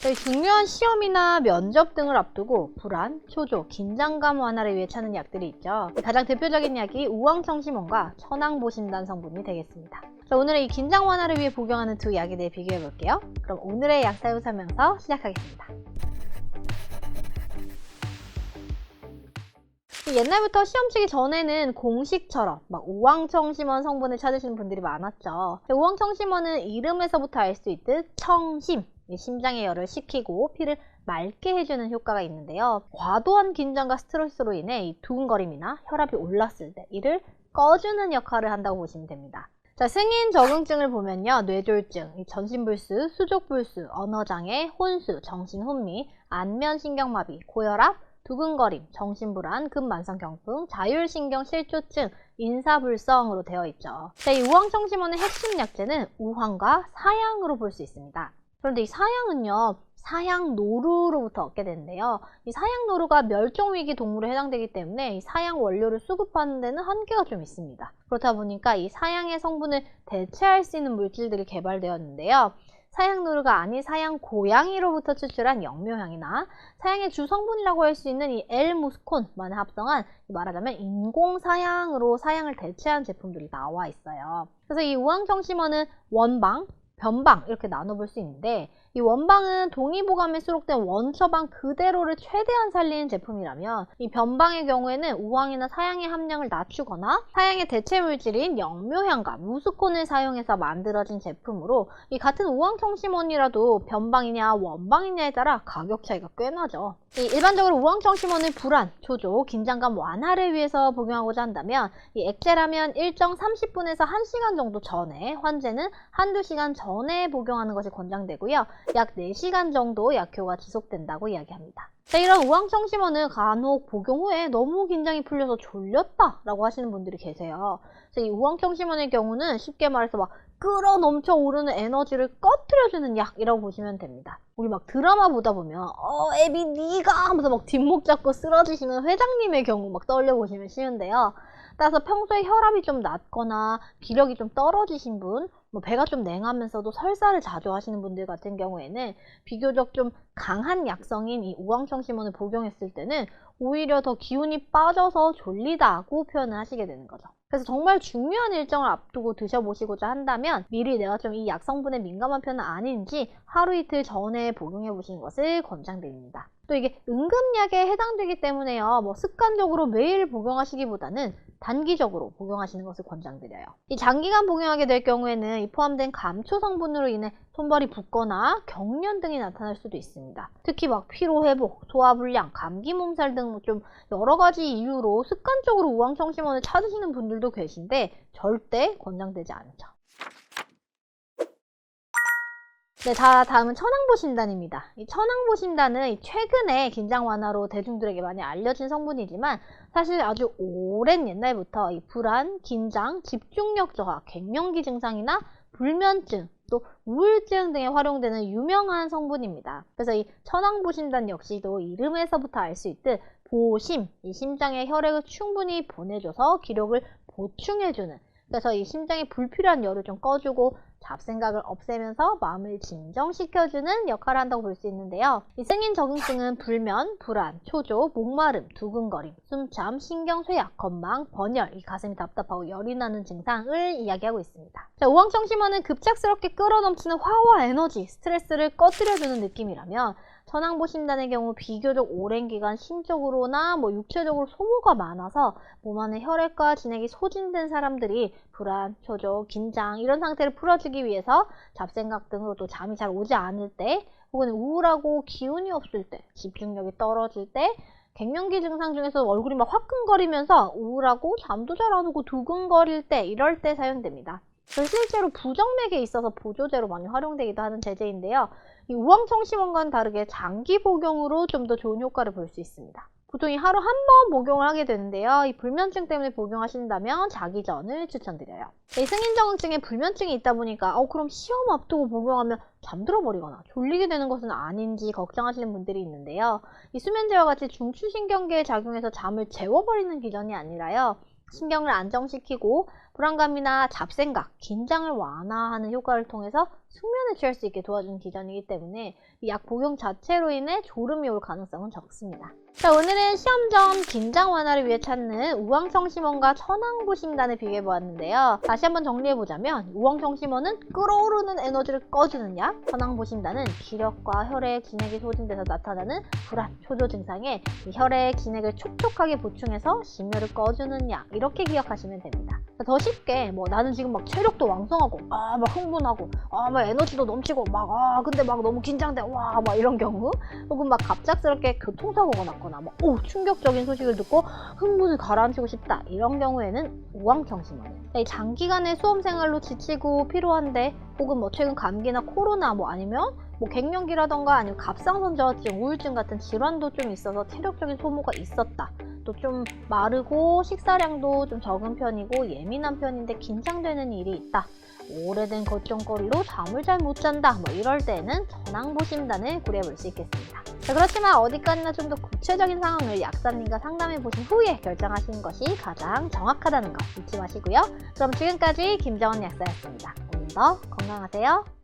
저희 중요한 시험이나 면접 등을 앞두고 불안, 초조, 긴장감 완화를 위해 찾는 약들이 있죠. 가장 대표적인 약이 우황청심원과 천황보신단 성분이 되겠습니다. 자, 오늘의 이 긴장 완화를 위해 복용하는 두 약에 대해 비교해 볼게요. 그럼 오늘의 약 사용 설명서 시작하겠습니다. 옛날부터 시험 치기 전에는 공식처럼 막 우황청심원 성분을 찾으시는 분들이 많았죠. 우황청심원은 이름에서부터 알 수 있듯 청심, 심장의 열을 식히고 피를 맑게 해주는 효과가 있는데요. 과도한 긴장과 스트레스로 인해 이 두근거림이나 혈압이 올랐을 때 이를 꺼주는 역할을 한다고 보시면 됩니다. 자, 승인 적응증을 보면요. 뇌졸중, 전신불수, 수족불수, 언어장애, 혼수, 정신혼미, 안면신경마비, 고혈압, 두근거림, 정신불안, 급만성경증, 자율신경실조증, 인사불성으로 되어 있죠. 자, 이 우황청심원의 핵심 약재는 우황과 사양으로 볼 수 있습니다. 그런데 이 사양은요, 사양노루로부터 얻게 되는데요. 이 사양노루가 멸종위기 동물에 해당되기 때문에 이 사양 원료를 수급하는 데는 한계가 좀 있습니다. 그렇다 보니까 이 사양의 성분을 대체할 수 있는 물질들이 개발되었는데요. 사양노루가 아닌 사양고양이로부터 추출한 영묘향이나 사양의 주성분이라고 할 수 있는 이 L-무스콘만을 합성한 말하자면 인공사양으로 사양을 대체한 제품들이 나와 있어요. 그래서 이 우황청심원은 원방, 변방 이렇게 나눠볼 수 있는데 이 원방은 동의보감에 수록된 원처방 그대로를 최대한 살리는 제품이라면 이 변방의 경우에는 우황이나 사양의 함량을 낮추거나 사양의 대체 물질인 영묘향과 무스콘을 사용해서 만들어진 제품으로 이 같은 우황청심원이라도 변방이냐 원방이냐에 따라 가격 차이가 꽤 나죠. 일반적으로 우황청심원을 불안, 초조, 긴장감 완화를 위해서 복용하고자 한다면 이 액체라면 일정 30분에서 1시간 정도 전에, 환제는 한두 시간 전에 복용하는 것이 권장되고요. 약 4시간 정도 약효가 지속된다고 이야기합니다. 자, 이런 우황청심원은 간혹 복용 후에 너무 긴장이 풀려서 졸렸다 라고 하시는 분들이 계세요. 자, 이 우황청심원의 경우는 쉽게 말해서 막 끌어 넘쳐 오르는 에너지를 꺼트려주는 약이라고 보시면 됩니다. 우리 막 드라마 보다 보면 애비 니가 하면서 막 뒷목 잡고 쓰러지시는 회장님의 경우 막 떠올려 보시면 쉬운데요. 따라서 평소에 혈압이 좀 낮거나 기력이 좀 떨어지신 분, 배가 좀 냉하면서도 설사를 자주 하시는 분들 같은 경우에는 비교적 좀 강한 약성인 이 우황청심원을 복용했을 때는 오히려 더 기운이 빠져서 졸리다고 표현을 하시게 되는 거죠. 그래서 정말 중요한 일정을 앞두고 드셔보시고자 한다면 미리 내가 좀 이 약성분에 민감한 편은 아닌지 하루 이틀 전에 복용해 보시는 것을 권장드립니다. 또 이게 응급약에 해당되기 때문에요. 습관적으로 매일 복용하시기보다는 단기적으로 복용하시는 것을 권장드려요. 이 장기간 복용하게 될 경우에는 이 포함된 감초 성분으로 인해 손발이 붓거나 경련 등이 나타날 수도 있습니다. 특히 막 피로회복, 소화불량, 감기 몸살 등 좀 여러 가지 이유로 습관적으로 우황청심원을 찾으시는 분들도 계신데 절대 권장되지 않죠. 네, 다음은 천황보신단입니다. 이 천황보신단은 최근에 긴장 완화로 대중들에게 많이 알려진 성분이지만 사실 아주 오랜 옛날부터 이 불안, 긴장, 집중력 저하, 갱년기 증상이나 불면증, 또 우울증 등에 활용되는 유명한 성분입니다. 그래서 이 천황보신단 역시도 이름에서부터 알 수 있듯 보심, 이 심장에 혈액을 충분히 보내줘서 기력을 보충해주는, 그래서 이 심장에 불필요한 열을 좀 꺼주고 잡생각을 없애면서 마음을 진정시켜주는 역할을 한다고 볼 수 있는데요. 이 승인 적응증은 불면, 불안, 초조, 목마름, 두근거림, 숨참, 신경쇠약, 건망, 번열, 이 가슴이 답답하고 열이 나는 증상을 이야기하고 있습니다. 자, 우황청심원은 급작스럽게 끌어넘치는 화와 에너지, 스트레스를 꺼뜨려주는 느낌이라면 천황보신단의 경우 비교적 오랜 기간 심적으로나 육체적으로 소모가 많아서 몸 안에 혈액과 진액이 소진된 사람들이 불안, 초조, 긴장 이런 상태를 풀어주기 위해서 잡생각 등으로 또 잠이 잘 오지 않을 때, 혹은 우울하고 기운이 없을 때, 집중력이 떨어질 때, 갱년기 증상 중에서 얼굴이 막 화끈거리면서 우울하고 잠도 잘 안 오고 두근거릴 때, 이럴 때 사용됩니다. 실제로 부정맥에 있어서 보조제로 많이 활용되기도 하는 제제인데요. 이 우황청심원과는 다르게 장기 복용으로 좀 더 좋은 효과를 볼 수 있습니다. 보통 하루 한 번 복용을 하게 되는데요. 이 불면증 때문에 복용하신다면 자기 전을 추천드려요. 이 승인적응증에 불면증이 있다 보니까 그럼 시험 앞두고 복용하면 잠들어 버리거나 졸리게 되는 것은 아닌지 걱정하시는 분들이 있는데요. 이 수면제와 같이 중추신경계에 작용해서 잠을 재워버리는 기전이 아니라요. 신경을 안정시키고 불안감이나 잡생각, 긴장을 완화하는 효과를 통해서 숙면을 취할 수 있게 도와주는 기전이기 때문에 이 약 복용 자체로 인해 졸음이 올 가능성은 적습니다. 자, 오늘은 시험 전 긴장 완화를 위해 찾는 우황청심원과 천황보심단을 비교해보았는데요. 다시 한번 정리해보자면 우황청심원은 끓어오르는 에너지를 꺼주는 약, 천황보심단은 기력과 혈액, 진액이 소진돼서 나타나는 불안, 초조 증상에 이 혈액, 진액을 촉촉하게 보충해서 심혈을 꺼주는 약, 이렇게 기억하시면 됩니다. 더 쉽게 나는 지금 막 체력도 왕성하고 막 흥분하고 막 에너지도 넘치고 근데 막 너무 긴장돼 막 이런 경우, 혹은 막 갑작스럽게 교통사고가 났거나 충격적인 소식을 듣고 흥분을 가라앉히고 싶다, 이런 경우에는 우황청심원이에요. 이 장기간의 수험 생활로 지치고 피로한데, 혹은 최근 감기나 코로나 아니면 갱년기라던가 아니면 갑상선저하증, 우울증 같은 질환도 좀 있어서 체력적인 소모가 있었다, 또 좀 마르고 식사량도 좀 적은 편이고 예민한 편인데 긴장되는 일이 있다, 오래된 걱정거리로 잠을 잘 못 잔다, 이럴 때는 천황보심단을 고려해볼 수 있겠습니다. 자, 그렇지만 어디까지나 좀 더 구체적인 상황을 약사님과 상담해 보신 후에 결정하시는 것이 가장 정확하다는 거 잊지 마시고요. 그럼 지금까지 김정은 약사였습니다. 오늘도 건강하세요.